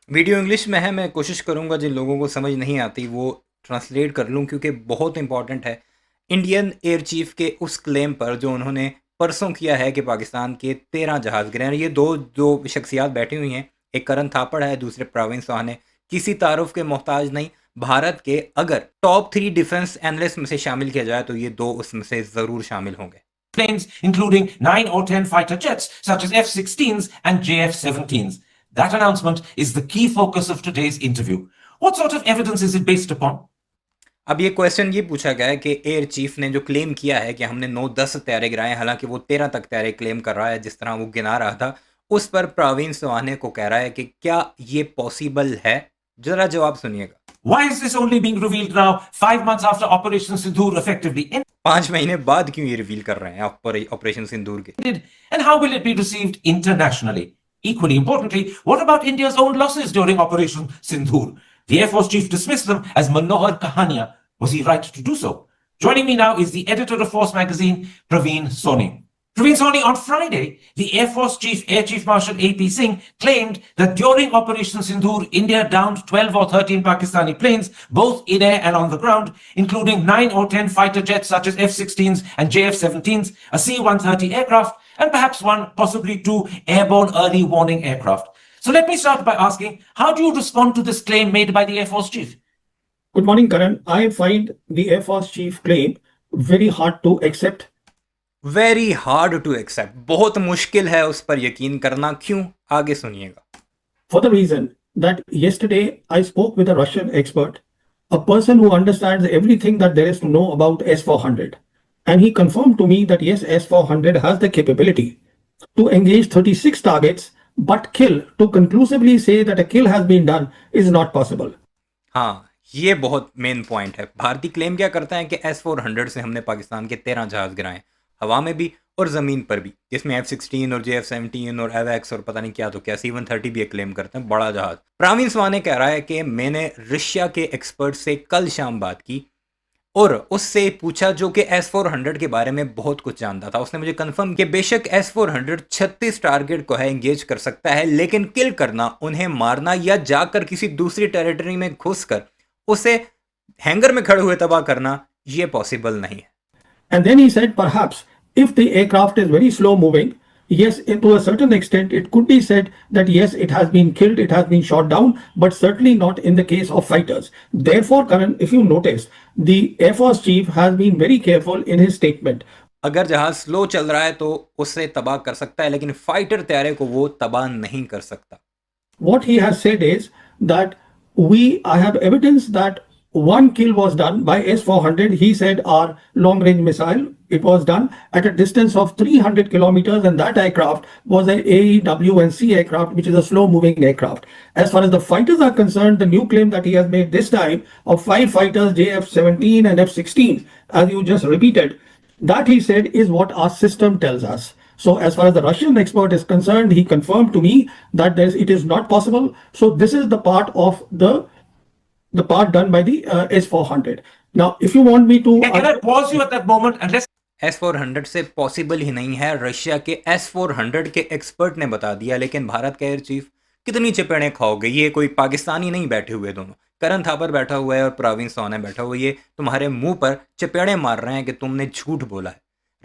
Video English में है, मैं कोशिश करूँगा जिन लोगों को समझ नहीं आती वो ट्रांसलेट कर लूँ क्योंकि बहुत इंपॉर्टेंट है। इंडियन एयर चीफ के उस क्लेम पर जो उन्होंने परसों किया है कि पाकिस्तान के 13 जहाज़ गिरे हैं। ये दो जो शख्सियात बैठी हुई हैं, एक करण थापड़ है, दूसरे प्रवीण सुहाने, किसी तारुफ के मोहताज नहीं। भारत के अगर टॉप 3 डिफेंस एनालिस्ट में से शामिल किया जाए तो ये दो उसमें से ज़रूर शामिल होंगे। Planes including 9 or 10 fighter jets such as F-16s and JF-17s. That announcement is the key focus of today's interview. What sort of evidence is it based upon? अब ये क्वेश्चन ये पूछा गया है कि एयर चीफ ने जो क्लेम किया है कि हमने 9-10 तैयारे गिराए, हालांकि वो 13 तक तैयारे क्लेम कर रहा है जिस तरह वो गिना रहा था, उस पर प्रवीण सुहाने को कह रहा है कि क्या ये पॉसिबल है। जरा जवाब सुनिएगा। Why is this only being revealed now, 5 months after Operation Sindoor effectively ended? 5 महीने बाद क्यों ये रिवील कर रहे हैं ऑपरेशन सिंदूर के? And how will it be received internationally? Equally importantly, what about India's own losses during Operation Sindoor? The Air Force Chief dismissed them as Manohar Kahania. Was he right to do so? Joining me now is the editor of Force magazine, Praveen Soni. Praveen Soni, on Friday, the Air Force Chief, Air Chief Marshal A.P. Singh, claimed that during Operation Sindoor, India downed 12 or 13 Pakistani planes, both in air and on the ground, including 9 or 10 fighter jets such as F-16s and JF-17s, a C-130 aircraft, and perhaps one, possibly two, airborne early warning aircraft. So let me start by asking, how do you respond to this claim made by the Air Force Chief? Good morning, Karan. I find the Air Force Chief claim very hard to accept. Very hard to accept, बहुत मुश्किल है उस पर यकीन करना। क्यों? आगे सुनिएगा। For the reason that yesterday I spoke with a Russian expert, a person who understands everything that there is to know about S-400. And he confirmed to me that yes, S-400 has the capability to engage 36 targets, but kill, to conclusively say that a kill has been done is not possible. हाँ, ये बहुत main point है। भारतीय claim क्या करता है कि S-400 से हमने पाकिस्तान के 13 जहाज गिराए, हवा में भी और ज़मीन पर भी, जिसमें F-16 और JF-17 और AWACS और पता नहीं क्या तो क्या C-130 भी क्लेम करते हैं, बड़ा जहाज। प्रवीण सुहाने कह रहा है कि मैंने रशिया के एक्सपर्ट से कल शाम बात की और उससे पूछा जो कि S-400 के बारे में बहुत कुछ जानता था। उसने मुझे कंफर्म कि बेशक S-400 36 टारगेट को है एंगेज कर सकता है, लेकिन किल करना, उन्हें मारना या जाकर किसी दूसरी टेरिटरी में घुसकर उसे हैंगर में खड़े हुए तबाह करना, ये पॉसिबल नहीं है। And then he said, perhaps if the aircraft is very slow moving, yes, to a certain extent, it could be said that yes, it has been killed, it has been shot down, but certainly not in the case of fighters. Therefore, Karan, if you notice, the Air Force Chief has been very careful in his statement. अगर जहाज slow चल रहा है तो उससे तबाह कर सकता है, लेकिन फाइटर तैयारे को वो तबाह नहीं कर सकता। What he has said is that I have evidence that one kill was done by S-400. He said our long-range missile. It was done at a distance of 300 kilometers, and that aircraft was an AEW&C aircraft, which is a slow-moving aircraft. As far as the fighters are concerned, the new claim that he has made this time of 5 fighters, JF-17 and F-16, as you just repeated, that he said is what our system tells us. So as far as the Russian expert is concerned, he confirmed to me that it is not possible. So this is the part of the part done by the S-400. Now, if you want me to... Can I pause you at that moment and let's... S-400 से possible ही नहीं है। Russia के S-400 के expert ने बता दिया, लेकिन भारत का एयर चीफ कितनी चपेड़े खाओगे? ये कोई पाकिस्तानी नहीं बैठे हुए दोनों, करण थापर बैठा हुआ है और प्रवीण सोने बैठा हुआ है, ये तुम्हारे मुंह पर चपेड़े मार रहे हैं कि तुमने झूठ बोला है।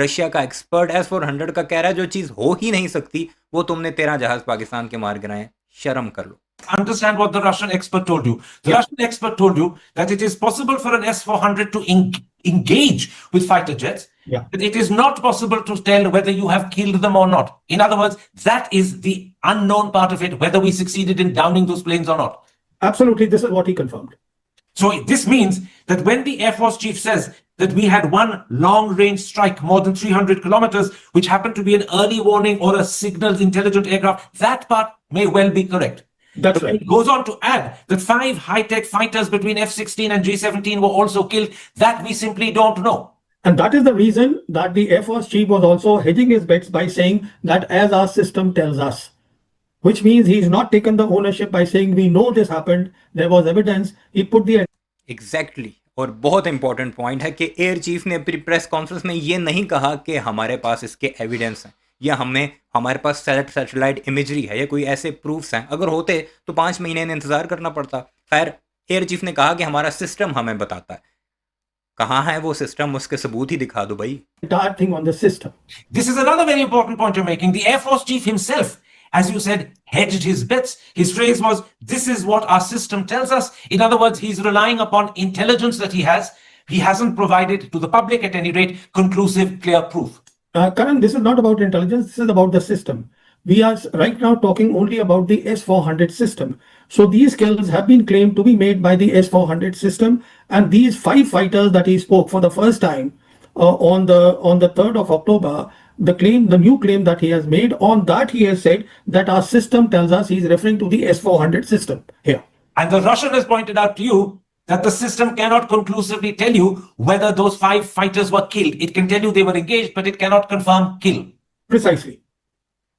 रशिया का एक्सपर्ट S-400 का कह रहा है जो चीज़ हो ही नहीं सकती वो तुमने 13 जहाज पाकिस्तान के मार गिराए। शर्म कर लो। Understand what the Russian expert told you. The Russian expert told you that it is possible for an S-400 to engage with fighter jets. But it is not possible to tell whether you have killed them or not. In other words, that is the unknown part of it, whether we succeeded in downing those planes or not. Absolutely, this is what he confirmed. So this means that when the Air Force Chief says that we had one long-range strike more than 300 kilometers, which happened to be an early warning or a signals intelligent aircraft, that part may well be correct. That's right. It goes on to add that 5 high-tech fighters between F-16 and J-17 were also killed. That we simply don't know. And that is the reason that the Air Force Chief was also hedging his bets by saying that as our system tells us, which means he's not taken the ownership by saying we know this happened, there was evidence. He put the... Exactly. और बहुत important point है कि air chief ने अपनी press conference में ये नहीं कहा कि हमारे पास इसके एविडेंस हैं। या हमारे पास सैटेलाइट इमेजरी है या कोई ऐसे प्रूफ्स हैं? अगर होते तो 5 महीने ने इंतजार करना पड़ता। खैर, एयर चीफ ने कहा कि हमारा सिस्टम हमें बताता है। कहाँ है वो सिस्टम? उसके सबूत ही दिखा दो भाई। Entire thing on the system. This is another very important point you're making. The Air Force chief himself, as you said, hedged his bets. His phrase was, "This is what our system tells us." In other words, he's relying upon intelligence that he has. He hasn't provided to the public, at any rate, conclusive, clear proof. Karan, this is not about intelligence, this is about the system. We are right now talking only about the S-400 system. So these kills have been claimed to be made by the S-400 system, and these 5 fighters that he spoke for the first time on the 3rd of October, the new claim that he has made, on that he has said that our system tells us, he's referring to the S-400 system here. And the Russian has pointed out to you that the system cannot conclusively tell you whether those 5 fighters were killed. It can tell you they were engaged, but it cannot confirm kill. Precisely.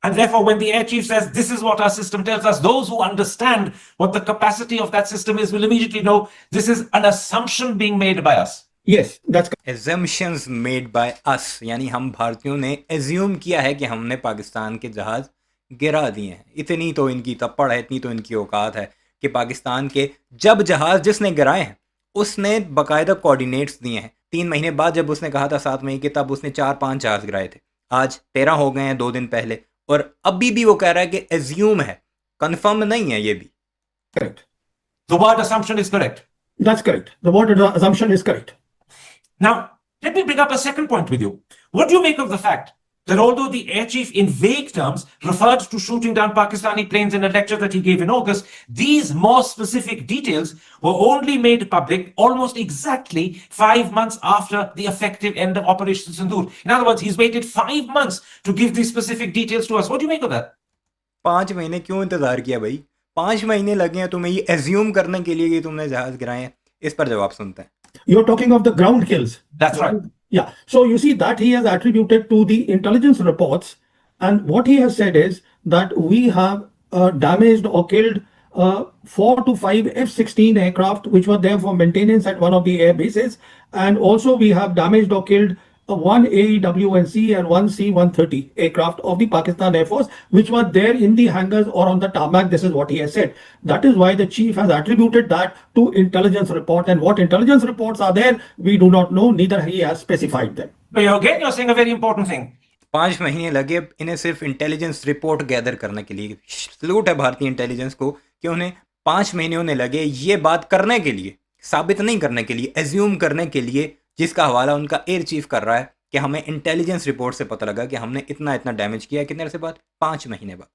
And therefore, when the air chief says, "This is what our system tells us," those who understand what the capacity of that system is will immediately know this is an assumption being made by us. Yes, that's assumptions made by us, यानी हम भारतीयों ने assume किया है कि हमने पाकिस्तान के जहाज गिरा दिए हैं। इतनी तो इनकी तप्पड़ है, इतनी तो इनकी औकात है कि पाकिस्तान के जब जहाज जिसने गिराए हैं उसने बाकायदा कोऑर्डिनेट्स दिए हैं। 3 महीने बाद जब उसने कहा था 7 मई के, तब उसने 4-5 जहाज गिराए थे। आज 13 हो गए हैं 2 दिन पहले, और अभी भी वो कह रहा है कि एज्यूम है, कंफर्म नहीं है ये भी। correct. The word assumption is correct. That's correct. The word assumption is correct. Now, let me bring up a second point with you. What do you make of the fact that although the air chief in vague terms referred to shooting down Pakistani planes in a lecture that he gave in August, these more specific details were only made public almost exactly 5 months after the effective end of Operation Sindoor. In other words, he's waited 5 months to give these specific details to us. What do you make of that? 5 महीने क्यों इंतजार किया भाई? 5 महीने लगे हैं तुम्हें ये एज्यूम करने के लिए कि तुमने जहाज गिराए हैं। इस पर जवाब सुनते हैं। You're talking of the ground kills. That's right. Yeah. So you see that he has attributed to the intelligence reports, and what he has said is that we have damaged or killed 4 to 5 F-16 aircraft which were there for maintenance at one of the air bases, and also we have damaged or killed one AEW&C and one C-130 aircraft of the Pakistan Air Force, which were there in the hangars or on the tarmac. This is what he has said. That is why the chief has attributed that to intelligence report, and what intelligence reports are there, we do not know, neither he has specified them. But again, you're saying a very important thing. 5 महीने लगे इन्हें सिर्फ intelligence report gather करने के लिए। Salute है भारतीय intelligence को कि उन्हें 5 महीने उन्हें लगे ये बात करने के लिए, साबित नहीं करने के लिए, एज्यूम करने के लिए, जिसका हवाला उनका एयर चीफ कर रहा है कि हमें इंटेलिजेंस रिपोर्ट से पता लगा कि हमने इतना इतना डैमेज किया। कितने देर से बाद? 5 महीने बाद।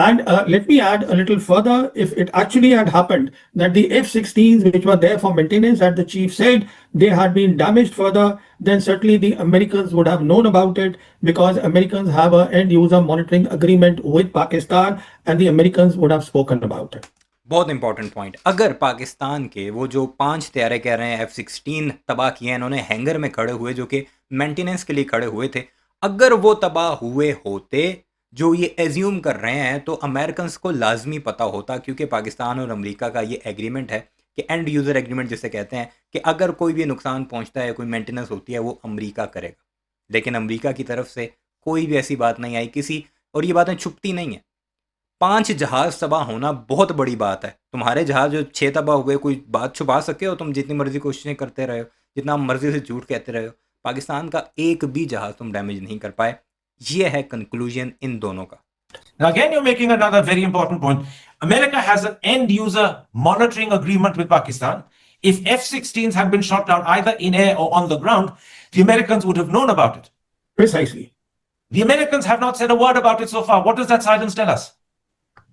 And let me add a little further, if it actually had happened that the F-16s which were there for maintenance, as the chief said, they had been damaged further, then certainly the Americans would have known about it, because Americans have an end user monitoring agreement with Pakistan, and the Americans would have spoken about it. बहुत important point. अगर पाकिस्तान के वो जो 5 तैयारे कह रहे हैं F-16 तबाह किए हैं इन्होंने हैंगर में खड़े हुए, जो कि मेंटेनेंस के लिए खड़े हुए थे, अगर वो तबाह हुए होते जो ये एज्यूम कर रहे हैं, तो अमेरिकन को लाजमी पता होता, क्योंकि पाकिस्तान और अमेरिका का ये एग्रीमेंट है कि एंड यूज़र एग्रीमेंट जिसे कहते हैं, कि अगर कोई भी नुकसान पहुंचता है, कोई मेंटेनेंस होती है, वो अमेरिका करेगा। लेकिन अमेरिका की तरफ से कोई भी ऐसी बात नहीं आई किसी, और ये बातें छुपती नहीं है। 5 जहाज तबाह होना बहुत बड़ी बात है। तुम्हारे जहाज जो 6 तबाह हुए, कोई बात छुपा सके हो? तुम जितनी मर्जी कोशिशें करते रहे हो, जितना मर्जी से झूठ कहते रहे हो, पाकिस्तान का एक भी जहाज तुम डैमेज नहीं कर पाए। ये है कंक्लूजन इन दोनों का। Now again, you're making another very important point. America has an end user monitoring agreement with Pakistan. If F-16s had been shot down either in air or on the ground, the Americans would have known about it. Precisely. The Americans have not said a word about it so far. What does that silence tell us?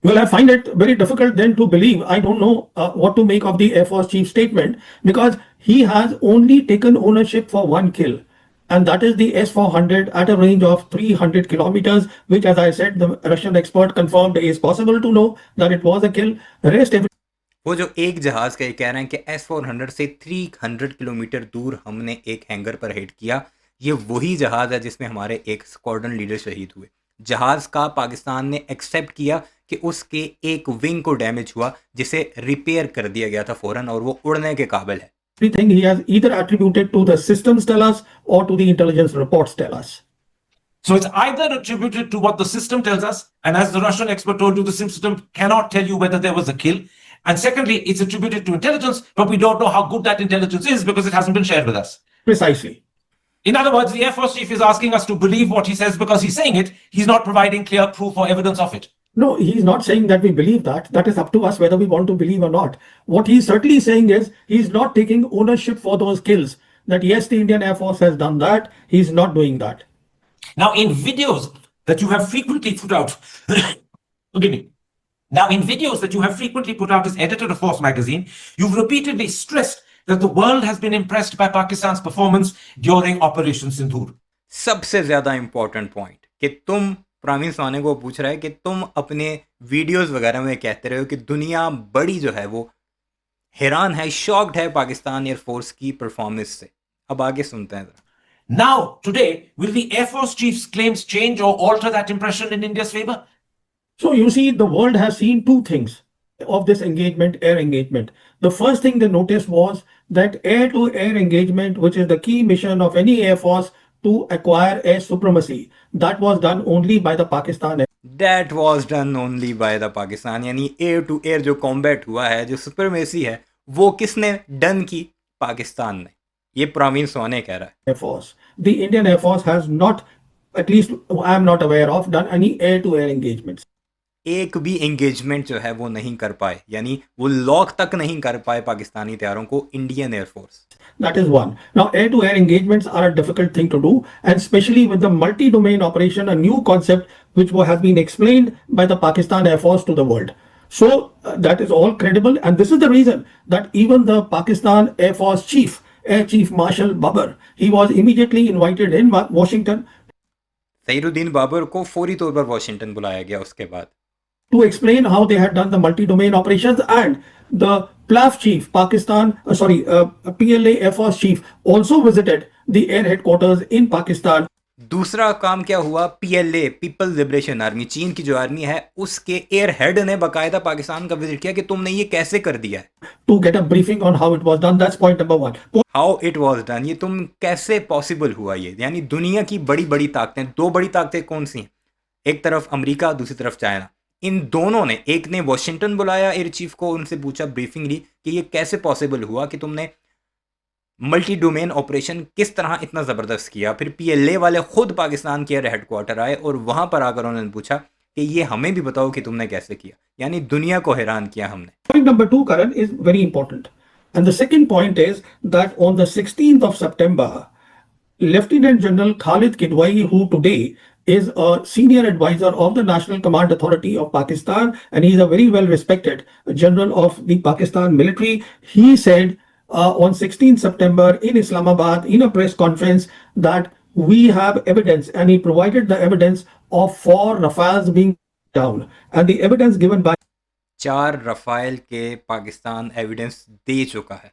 Well, I find it very difficult then to believe. I don't know what to make of the Air Force chief's statement, because he has only taken ownership for one kill, and that is the S-400 at a range of 300 kilometers, which, as I said, the Russian expert confirmed is possible to know that it was a kill. The rest वो जो एक जहाज का ये कह रहे हैं कि S-400 से 300 किलोमीटर दूर हमने एक हैंगर पर हिट किया, ये वही जहाज है जिसमें हमारे एक स्क्वाड्रन लीडर शहीद हुए। जहाज का पाकिस्तान ने एक्सेप्ट किया कि उसके एक विंग को डैमेज हुआ, जिसे रिपेयर कर दिया गया था फौरन, और वो उड़ने के काबिल है। everything he has either attributed to the systems tell us or to the intelligence reports tell us. So it's either attributed to what the system tells us, and as the Russian expert told you, the system cannot tell you whether there was a kill. And secondly, it's attributed to intelligence, but we don't know how good that intelligence is because it hasn't been shared with us. Precisely. In other words, the Air Force chief is asking us to believe what he says because he's saying it. He's not providing clear proof or evidence of it. No, he's not saying that we believe that. That is up to us whether we want to believe or not. What he's certainly saying is he's not taking ownership for those kills. That yes, the Indian Air Force has done that. He's not doing that. Now, in videos that you have frequently put out, forgive me. Now, in videos that you have frequently put out as editor of Force magazine, you've repeatedly stressed that the world has been impressed by Pakistan's performance during Operation Sindhur. सबसे ज़्यादा important point कि तुम Praveen Svane को पूछ रहा है कि तुम अपने वीडियोस वगैरह में कहते रहे हो कि दुनिया बड़ी जो है वो हैरान है, शॉक्ड है पाकिस्तान एयरफोर्स की परफॉर्मेंस से। अब आगे सुनते हैं ज़रा। Now, today, will the Air Force chief's claims change or alter that impression in India's favor? So you see, the world has seen two things of this engagement, air engagement. The first thing they noticed was that air-to-air engagement, which is the key mission of any air force to acquire air supremacy, that was done only by the Pakistan. That was done only by the Pakistan, यानी air to air जो combat हुआ है, जो supremacy है, वो किसने done की? पाकिस्तान ने। ये प्रवीण स्वाने कह रहा है। Air Force. The Indian Air Force has not, at least I am not aware of, done any air-to-air engagements. एक भी एंगेजमेंट जो है वो नहीं कर पाए, यानी वो लॉक तक नहीं कर पाए पाकिस्तानी तैयारों को Indian air force. That is one. Now, air-to-air engagements are a difficult thing to do, and especially with the multi-domain operation, a new concept which has been explained by the Pakistan Air Force to the world. So that is all credible, and this is the reason that even the Pakistan Air Force Chief, Air Chief Marshal Babar, he was immediately invited in Washington Zahiruddin Babar को फौरी तौर पर Washington बुलाया गया उसके बाद to explain how they had done the multi-domain operations, and the PLAF chief, PLA Air Force chief also visited the air headquarters in Pakistan. दूसरा काम क्या हुआ? पीएलए पीपल लिबरेशन आर्मी, चीन की जो आर्मी है, उसके एयर हेड ने बाकायदा पाकिस्तान का विजिट किया कि तुमने ये कैसे कर दिया है। To get a briefing on how it was done. That's point number one. How it was done, ये तुम कैसे पॉसिबल हुआ ये? यानी दुनिया की बड़ी बड़ी ताकतें, दो बड़ी ताकतें कौन सी हैं? एक तरफ अमेरिका, दूसरी तरफ चाइना। इन दोनों ने, एक ने वॉशिंगटन बुलाया एयर चीफ को, उनसे पूछा ब्रीफिंग ली कि ये कैसे पॉसिबल हुआ कि तुमने मल्टी डोमेन ऑपरेशन किस तरह इतना ज़बरदस्त किया। फिर पीएलए वाले खुद पाकिस्तान के एयर हेडक्वार्टर आए और वहाँ पर आकर उन्होंने पूछा कि ये हमें भी बताओ कि तुमने कैसे किया। यानी दुनिया को हैरान किया हमने। Point number two, Karan, is very important. And the second point is that on the 16th of September, Lieutenant General Khalid Kidwai, who today is a senior advisor of the National Command Authority of Pakistan, and he's a very well respected general of the Pakistan military, he said on 16th September in Islamabad in a press conference that we have evidence, and he provided the evidence of 4 Rafales being down, and the evidence given by 4 Rafale के Pakistan evidence दे चुका है।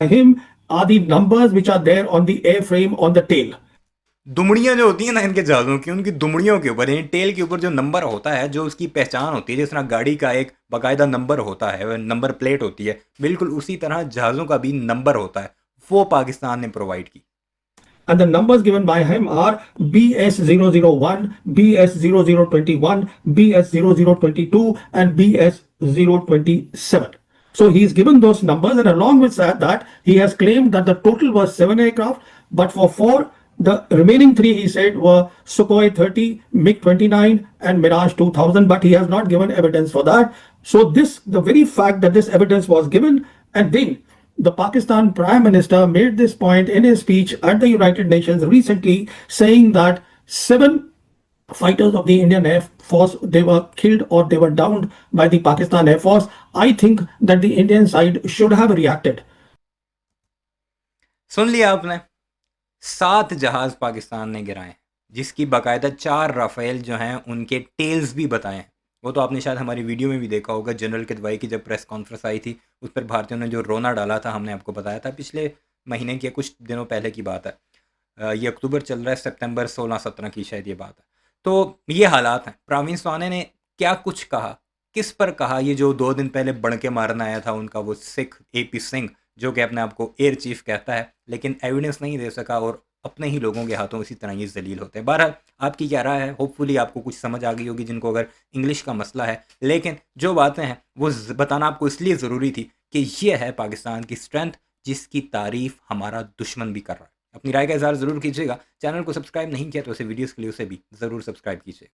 him are the numbers which are there on the airframe on the tail. दुमड़ियाँ जो होती हैं ना इनके जहाज़ों की, उनकी दुमड़ियों के ऊपर, यानी टेल के ऊपर जो नंबर होता है, जो उसकी पहचान होती है, जिस तरह गाड़ी का एक बाकायदा नंबर होता है, नंबर प्लेट होती है, बिल्कुल उसी तरह जहाज़ों का भी नंबर होता है, वो पाकिस्तान ने प्रोवाइड की। And the numbers given by him are BS001, BS0021, BS0022, and BS027. So he's given those numbers, and along with that, he has claimed that the total was 7 aircraft, but for 4, the remaining 3 he said were Sukhoi 30, MiG-29, and Mirage 2000, but he has not given evidence for that. So the very fact that this evidence was given, and then the Pakistan Prime Minister made this point in his speech at the United Nations recently, saying that 7 fighters of the Indian Air Force, they were killed or they were downed by the Pakistan Air Force. I think that the Indian side should have reacted. सुन लिया आपने, 7 जहाज पाकिस्तान ने गिराए, जिसकी बाकायदा 4 Rafale जो हैं उनके टेल्स भी बताए हैं। वो तो आपने शायद हमारी वीडियो में भी देखा होगा, जनरल किदवाई की जब प्रेस कॉन्फ्रेंस आई थी, उस पर भारतीयों ने जो रोना डाला था, हमने आपको बताया था पिछले महीने की, कुछ दिनों पहले की बात है। ये अक्टूबर चल रहा है, सितंबर 16-17 की शायद ये बात है। तो ये हालात हैं। प्रवीण स्वाने ने क्या कुछ कहा, किस पर कहा, ये जो 2 दिन पहले बढ़ के मारना आया था उनका वो सिख AP सिंह, जो कि अपने आप को एयर चीफ कहता है, लेकिन एविडेंस नहीं दे सका और अपने ही लोगों के हाथों इसी तरह ये जलील होते हैं। बहरहाल आपकी क्या राय है? होपफुली आपको कुछ समझ आ गई होगी जिनको अगर इंग्लिश का मसला है, लेकिन जो बातें हैं वो बताना आपको इसलिए ज़रूरी थी कि ये है पाकिस्तान की स्ट्रेंथ जिसकी तारीफ़ हमारा दुश्मन भी कर रहा है। अपनी राय का इज़हार ज़रूर कीजिएगा। चैनल को सब्सक्राइब नहीं किया तो ऐसे वीडियोज़ के लिए उसे भी ज़रूर सब्सक्राइब कीजिए।